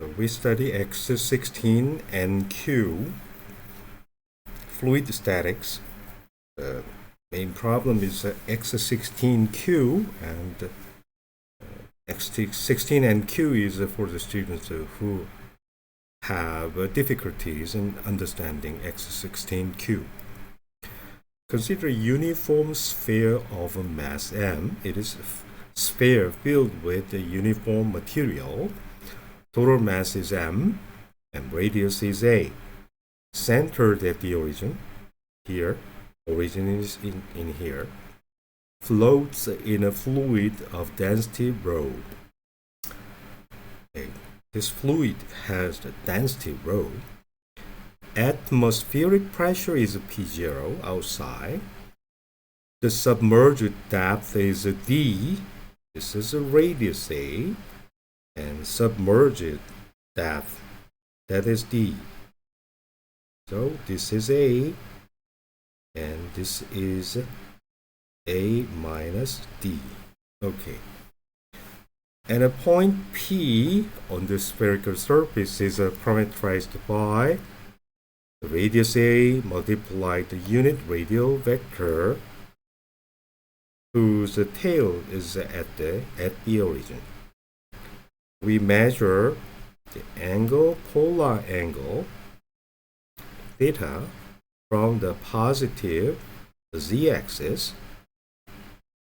We study X16NQ, fluid statics. The main problem is X16Q, and X16NQ is for the students who have difficulties in understanding X16Q. Consider a uniform sphere of mass m. It is a sphere filled with a uniform material. Total mass is m, and radius is a. Centered at the origin, here, origin is in here, floats in a fluid of density rho. Okay. This fluid has the density rho. Atmospheric pressure is P0 outside. The submerged depth is d. This is a radius a. And submerged depth, that is d. So this is a, and this is a minus d. Okay. And a point P on the spherical surface is parameterized by the radius a multiplied the unit radial vector whose tail is at the origin. We measure the angle, polar angle, theta, from the positive z-axis,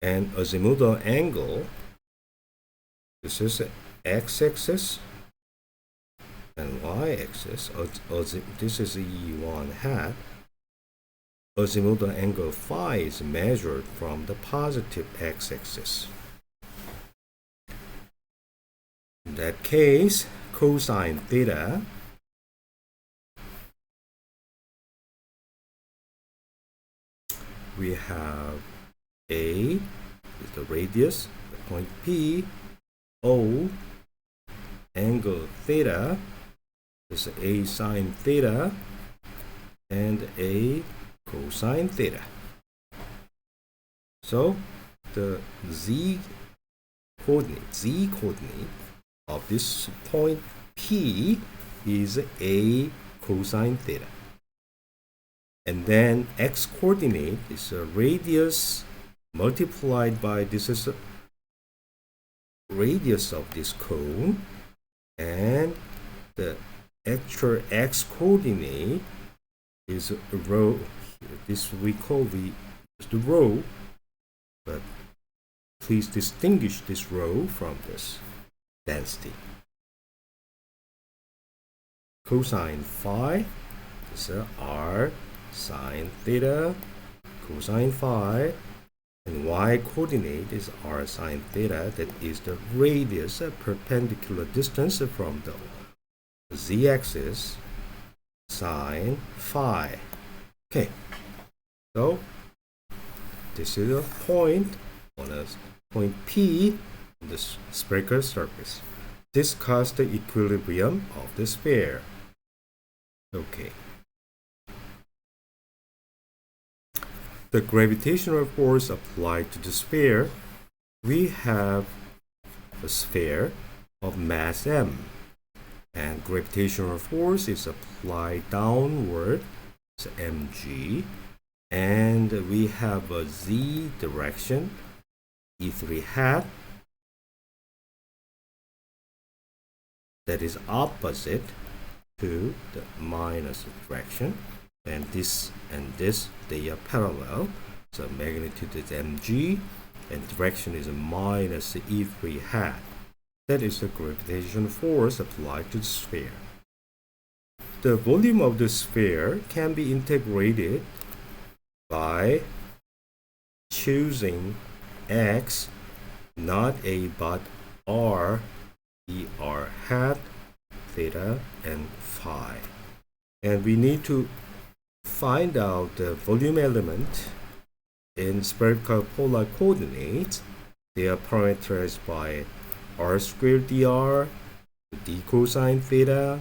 and azimuthal angle, this is x-axis and y-axis, this is E1 hat. Azimuthal angle phi is measured from the positive x-axis. In that case, cosine theta we have a is the radius, the point P, O, angle theta is a sine theta, and a cosine theta. So the z coordinate of this point P is a cosine theta. And then x coordinate is a radius multiplied by this is a radius of this cone, and the actual x coordinate is rho. This we call the rho, but please distinguish this rho from this density. Cosine phi is r sine theta, cosine phi, and y coordinate is r sine theta, that is the radius, perpendicular distance from the z-axis, sine phi. Okay, so this is a point on a point P on the spherical surface. Discuss the equilibrium of the sphere. Okay. The gravitational force applied to the sphere, we have a sphere of mass m, and gravitational force is applied downward, it's mg, and we have a z direction, E3 hat, that is opposite to the minus direction. And this, they are parallel. So magnitude is mg, and direction is minus E3 hat. That is the gravitational force applied to the sphere. The volume of the sphere can be integrated by choosing x, not a but r, er hat, theta, and phi. And we need to find out the volume element in spherical polar coordinates. They are parameterized by r squared dr, d cosine theta,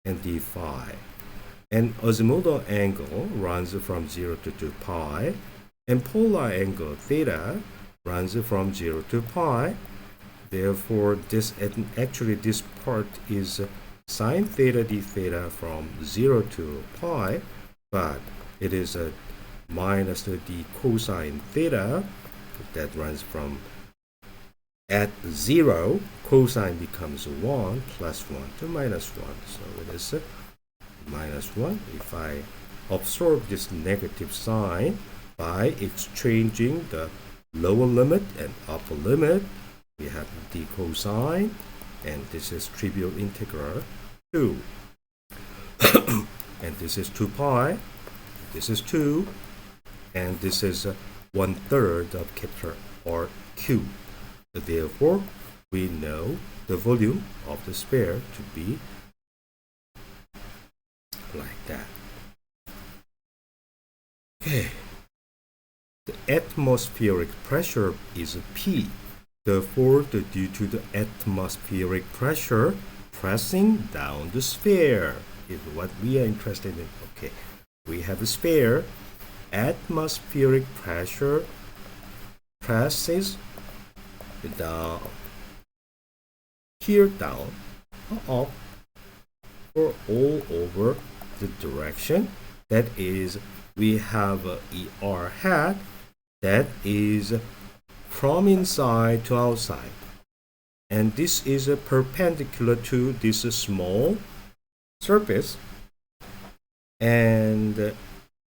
and d phi. And azimuthal angle runs from 0 to 2 pi, and polar angle theta runs from 0 to pi. Therefore, actually this part is sine theta d theta from 0 to pi, but it is a minus the d cosine theta that runs from at 0, cosine becomes 1 plus 1 to minus 1. So it is minus 1. If I absorb this negative sign by exchanging the lower limit and upper limit, we have d cosine, and this is trivial integral 2. And this is 2 pi, this is 2, and this is 1/3 of capital R cubed. Therefore, we know the volume of the sphere to be like that. Okay. The atmospheric pressure is P. Therefore, due to the atmospheric pressure pressing down the sphere is what we are interested in. Okay, we have a sphere. Atmospheric pressure presses down, here down, up, or all over the direction. That is, we have a ER hat that is from inside to outside. And this is perpendicular to this small surface. And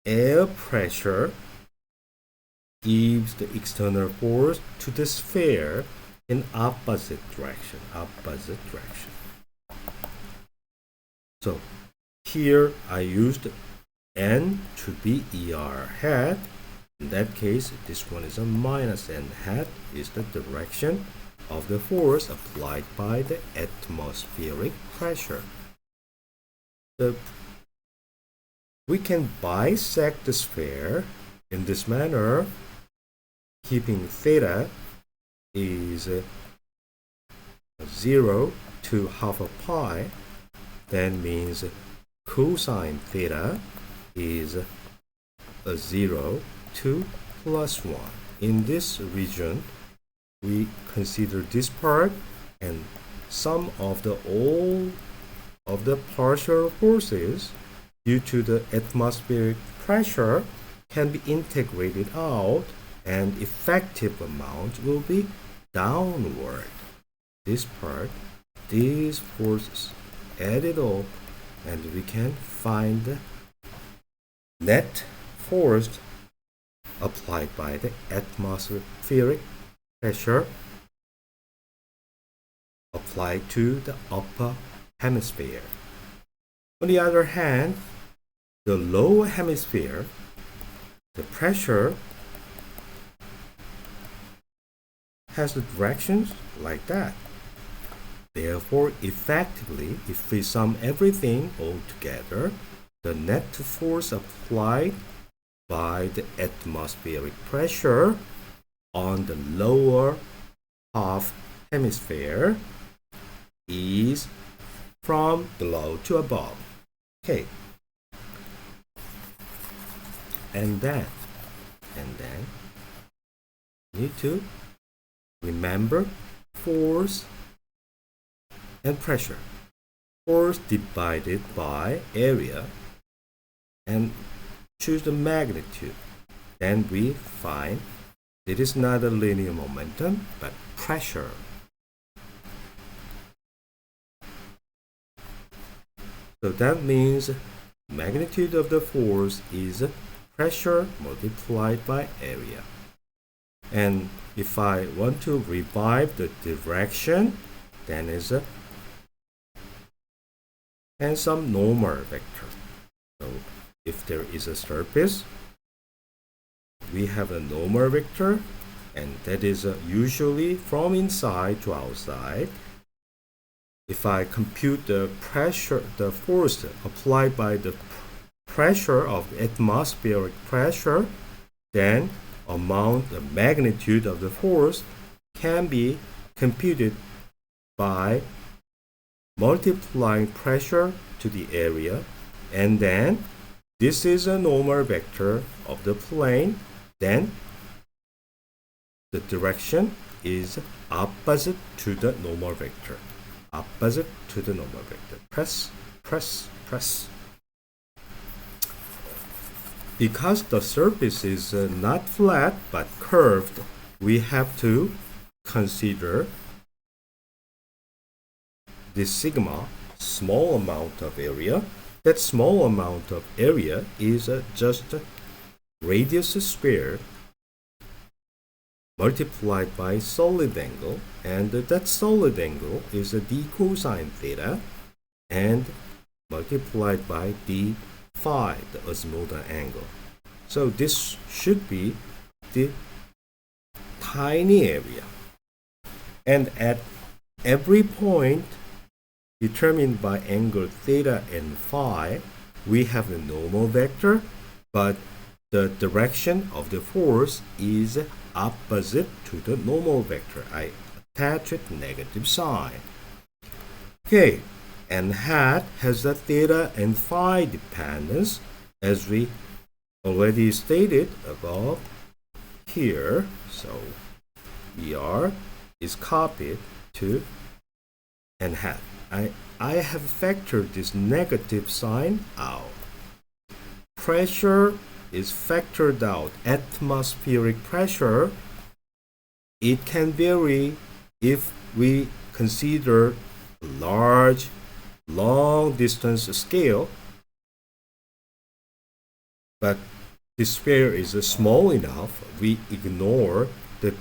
air pressure gives the external force to the sphere in opposite direction. So here I used N to be ER hat. In that case, this one is a minus N hat, is the direction of the force applied by the atmospheric pressure. So we can bisect the sphere in this manner, keeping theta is 0 to half a pi. That means cosine theta is 0 to plus 1. In this region, we consider this part, and sum of all of the partial forces due to the atmospheric pressure can be integrated out, and effective amount will be downward. This part, these forces added up, and we can find the net force applied by the atmospheric pressure applied to the upper hemisphere. On the other hand, the lower hemisphere, the pressure has the directions like that. Therefore, effectively, if we sum everything all together, the net force applied by the atmospheric pressure on the lower half hemisphere is from below to above. Okay. And then need to remember force and pressure. Force divided by area, and choose the magnitude. Then we find it is not a linear momentum, but pressure. So that means magnitude of the force is pressure multiplied by area. And if I want to revive the direction, then is and some normal vector. So if there is a surface, we have a normal vector, and that is usually from inside to outside. If I compute the pressure, the force applied by the pressure of the atmospheric pressure, then the magnitude of the force can be computed by multiplying pressure to the area, and then this is a normal vector of the plane. Then the direction is opposite to the normal vector. Opposite to the normal vector. Press, press, press. Because the surface is not flat but curved, we have to consider this sigma, small amount of area. That small amount of area is just radius squared multiplied by solid angle, and that solid angle is d cosine theta, and multiplied by d phi, the azimuthal angle. So this should be the tiny area. And at every point determined by angle theta and phi, we have the normal vector, but the direction of the force is opposite to the normal vector. I attach it negative sign. Okay, and hat has a theta and phi dependence, as we already stated above here. So ER is copied to n hat. I have factored this negative sign out. Pressure is factored out. Atmospheric pressure, it can vary if we consider large, long distance scale, but the sphere is small enough, we ignore the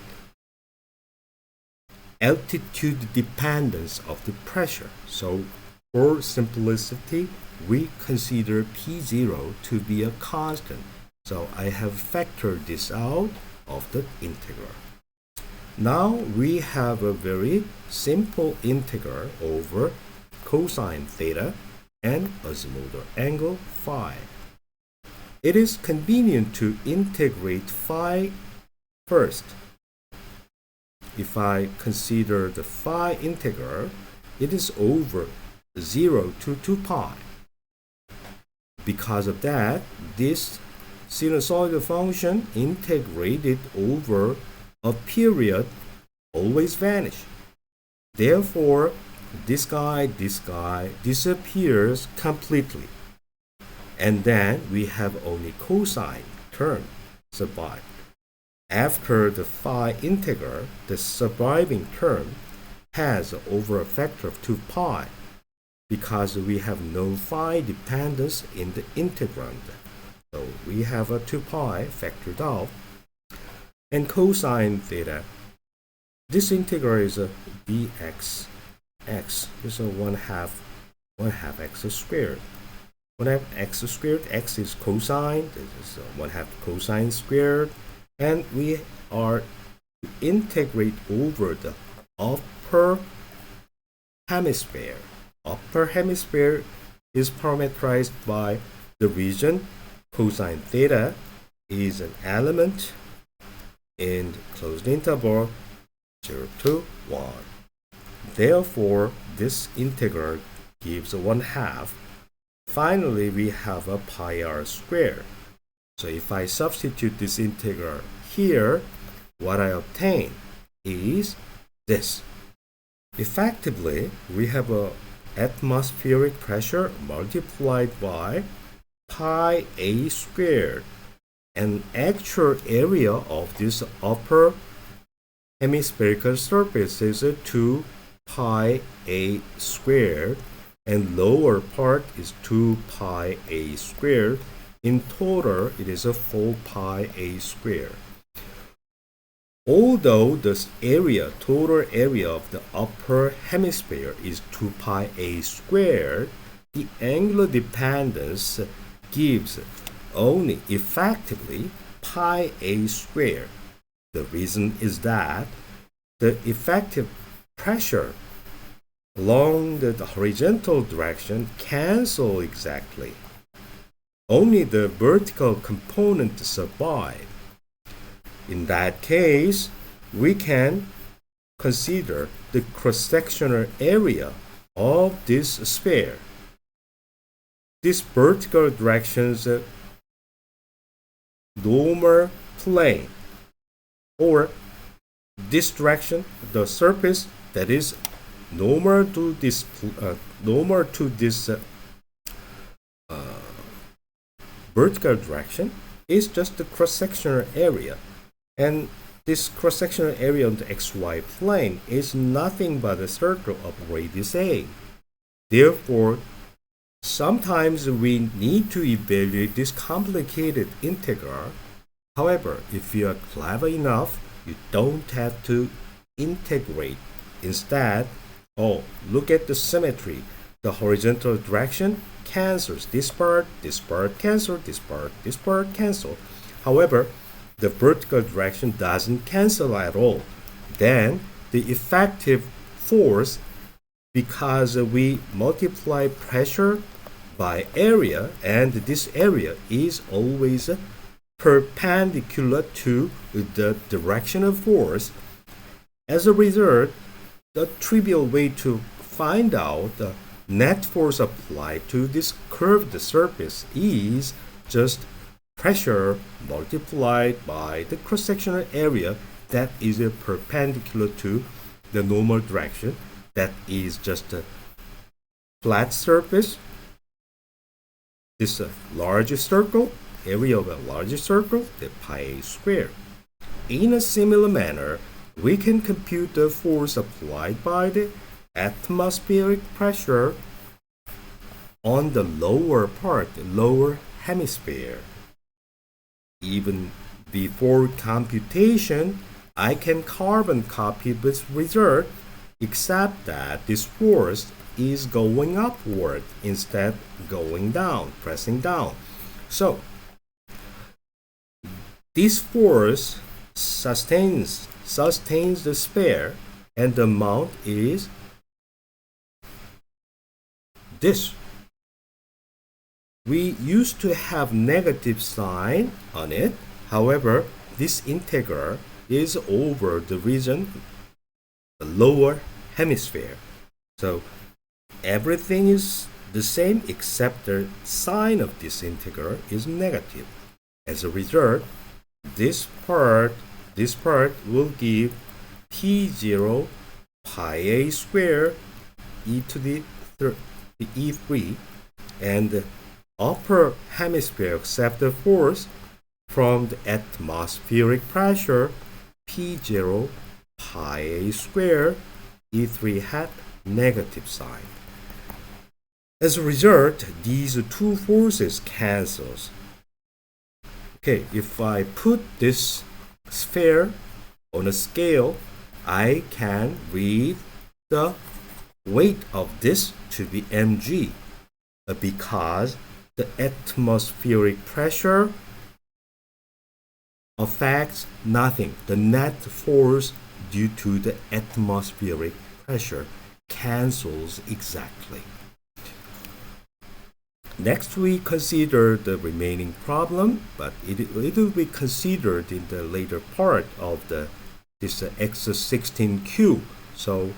altitude dependence of the pressure. So for simplicity, we consider P0 to be a constant. So I have factored this out of the integral. Now we have a very simple integral over cosine theta and azimuthal angle phi. It is convenient to integrate phi first. If I consider the phi integral, it is over 0 to 2 pi. Because of that, this sinusoidal function integrated over a period always vanish. Therefore, this guy disappears completely. And then we have only cosine term survive. After the phi integral, the surviving term has over a factor of 2 pi because we have no phi dependence in the integrand. So we have a 2 pi factored out. And cosine theta, this integral is a dx x, is a 1/2 x squared. 1/2 x squared, x is cosine, this is 1/2 cosine squared, and we are to integrate over the upper hemisphere. Upper hemisphere is parameterized by the region cosine theta is an element in closed interval 0 to 1. Therefore, this integral gives 1/2. Finally, we have a pi r squared. So if I substitute this integral here, what I obtain is this. Effectively, we have a atmospheric pressure multiplied by pi a squared, and actual area of this upper hemispherical surface is 2 pi a squared, and lower part is 2 pi a squared. In total, it is a 4 pi a squared. Although the total area of the upper hemisphere is 2 pi a squared, the angular dependence gives only effectively pi a squared. The reason is that the effective pressure along the horizontal direction cancel exactly. Only the vertical component survive. In that case, we can consider the cross-sectional area of this sphere. This vertical direction's normal plane, or this direction, the surface that is normal to this vertical direction is just the cross-sectional area, and this cross-sectional area on the xy plane is nothing but a circle of radius a. Therefore, sometimes we need to evaluate this complicated integral. However, if you are clever enough, you don't have to integrate. Instead, look at the symmetry. The horizontal direction cancels this part cancel, this part cancel. However, the vertical direction doesn't cancel at all. Then the effective force, because we multiply pressure by area, and this area is always perpendicular to the direction of force. As a result, the trivial way to find out the net force applied to this curved surface is just pressure multiplied by the cross-sectional area that is perpendicular to the normal direction. That is just a flat surface. This large circle, area of a large circle, the pi a squared. In a similar manner, we can compute the force applied by the atmospheric pressure on the lower part, the lower hemisphere. Even before computation, I can carbon copy this result, except that this force is going upward instead going down, pressing down. So this force sustains the sphere, and the amount is this. We used to have negative sign on it. However, this integral is over the region, the lower hemisphere. So everything is the same except the sign of this integral is negative. As a result, this part will give P0 pi a squared e to the E3, and the upper hemisphere accept the force from the atmospheric pressure P0 pi a squared E3 had negative sign. As a result, these two forces cancels. Okay, if I put this sphere on a scale, I can read the weight of this to be mg, because the atmospheric pressure affects nothing. The net force due to the atmospheric pressure cancels exactly. Next, we consider the remaining problem, but it will be considered in the later part of this X16Q. So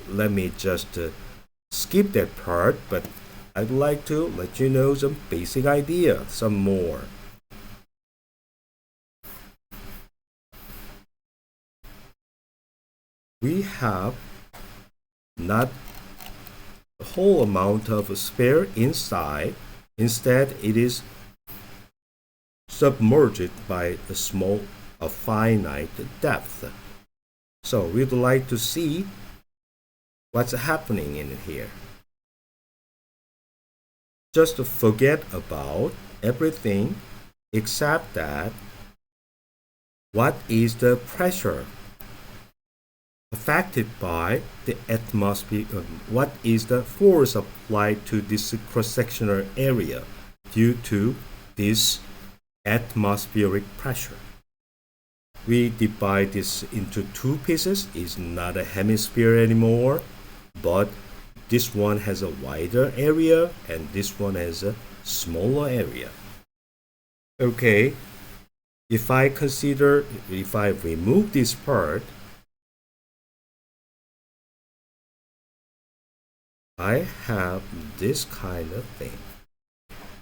let me just skip that part, but I'd like to let you know some basic idea, some more. We have not the whole amount of a sphere inside. Instead, it is submerged by a finite depth. So we'd like to see what's happening in here. Just forget about everything except that what is the pressure affected by the atmosphere, what is the force applied to this cross-sectional area due to this atmospheric pressure. We divide this into two pieces. It's not a hemisphere anymore, but this one has a wider area and this one has a smaller area. Okay, if I remove this part, I have this kind of thing.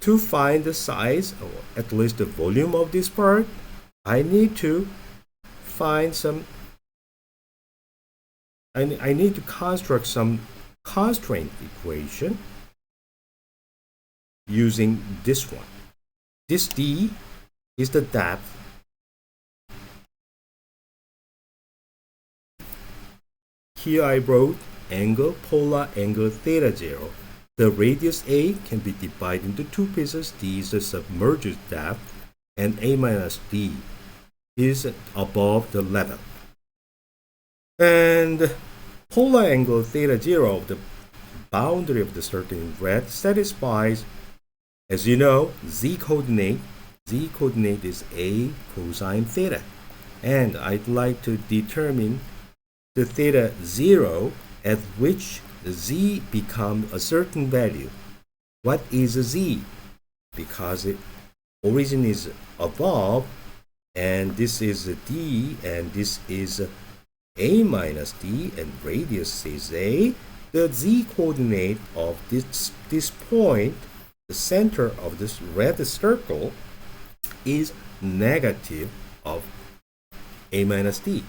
To find the size, or at least the volume of this part, I need to find some I need to construct some constraint equation using this one. This d is the depth. Here I wrote angle, polar angle theta 0. The radius A can be divided into two pieces. D is the submerged depth, and A minus D is above the level. And polar angle theta 0 of the boundary of the circle in red satisfies, as you know, z coordinate. Z coordinate is A cosine theta. And I'd like to determine the theta 0 at which z becomes a certain value. What is z? Because its origin is above, and this is d, and this is a minus d, and radius is a. The z coordinate of this point, the center of this red circle, is negative of a minus d.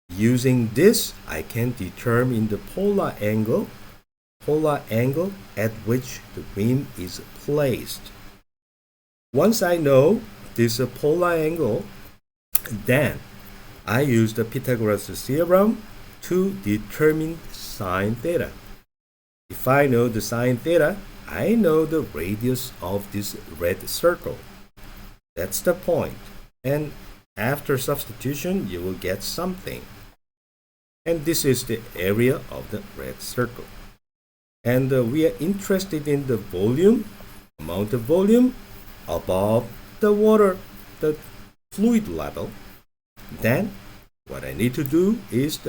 Using this, I can determine the polar angle at which the rim is placed. Once I know this polar angle, then I use the Pythagoras theorem to determine sine theta. If I know the sine theta, I know the radius of this red circle. That's the point. And after substitution, you will get something. And this is the area of the red circle. And we are interested in the volume, amount of volume above the water, the fluid level. Then what I need to do is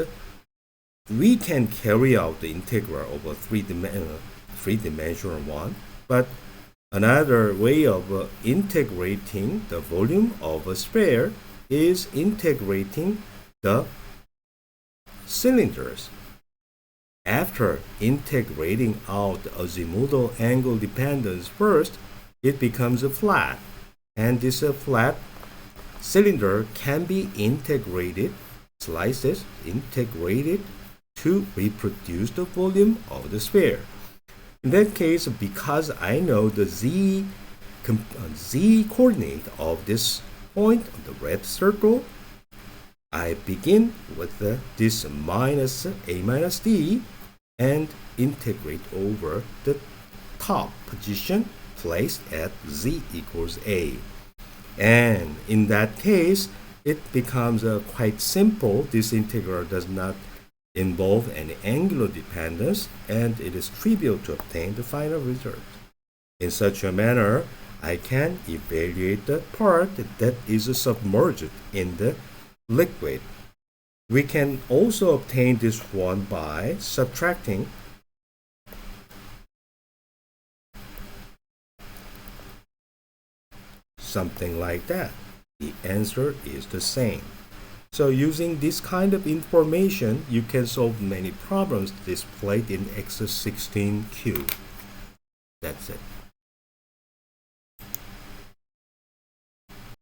we can carry out the integral over three-dimensional one, but another way of integrating the volume of a sphere is integrating the cylinders. After integrating out the azimuthal angle dependence first, it becomes a flat, and this flat cylinder can be integrated, slices integrated to reproduce the volume of the sphere. In that case, because I know the z coordinate of this point of the red circle, I begin with this minus a minus d and integrate over the top position placed at z equals a. And in that case, it becomes quite simple. This integral does not involve any angular dependence, and it is trivial to obtain the final result. In such a manner, I can evaluate the part that is submerged in the liquid. We can also obtain this one by subtracting something like that. The answer is the same. So using this kind of information, you can solve many problems displayed in X16Q. That's it.